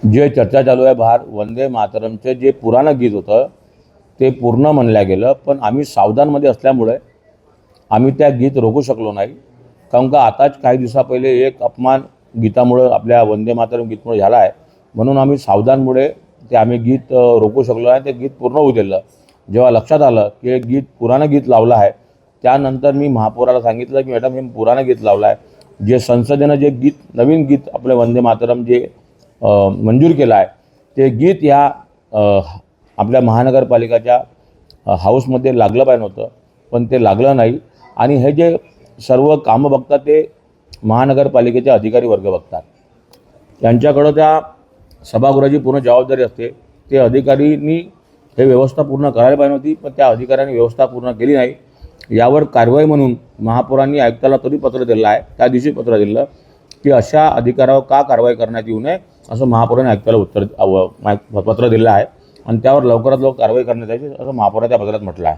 जे चर्चा चालू आहे बाहेर वंदे मातरमचं जे पुराणं गीत होतं ते पूर्ण म्हणलं गेलं, पण आम्ही सावधानमध्ये असल्यामुळे आम्ही त्या गीत रोखू शकलो नाही. कारण का आताच काही दिवसा पहिले एक अपमान गीतामुळं आपल्या वंदे मातरम गीतमुळे झाला आहे, म्हणून आम्ही सावधानमुळे ते आम्ही गीत रोखू शकलो नाही. ते गीत पूर्ण होऊ दिलं. जेव्हा लक्षात आलं की हे गीत पुराणं गीत लावलं आहे, त्यानंतर मी महापौराला सांगितलं की मॅडम हे पुराणं गीत लावलं आहे. जे संसदेनं जे गीत नवीन गीत आपले वंदे मातरम जे मंजूर केलं आहे ते गीत या आपल्या महानगरपालिकेच्या हाऊसमध्ये लागलं पाहिजे होतं, पण ते लागलं नाही. आणि हे जे सर्व कामं बघतात ते महानगरपालिकेचे अधिकारी वर्ग बघतात. त्यांच्याकडं त्या सभागृहाची पूर्ण जबाबदारी असते. ते अधिकाऱ्यांनी हे व्यवस्था पूर्ण करायला पाहिजे होती, पण त्या अधिकाऱ्यांनी व्यवस्था पूर्ण केली नाही. यावर कारवाई म्हणून महापौरांनी आयुक्ताला तरी पत्र दिलं आहे. त्या दिवशी पत्र दिलं की अशा अधिकाऱ्यावर का कारवाई करण्यात येऊ नये असं महापौरांनी आयुक्ताला पत्र दिलं आहे आणि त्यावर लवकरात लवकर कारवाई करण्यात यावी असं महापौरांनी त्या पत्रात म्हटलं आहे.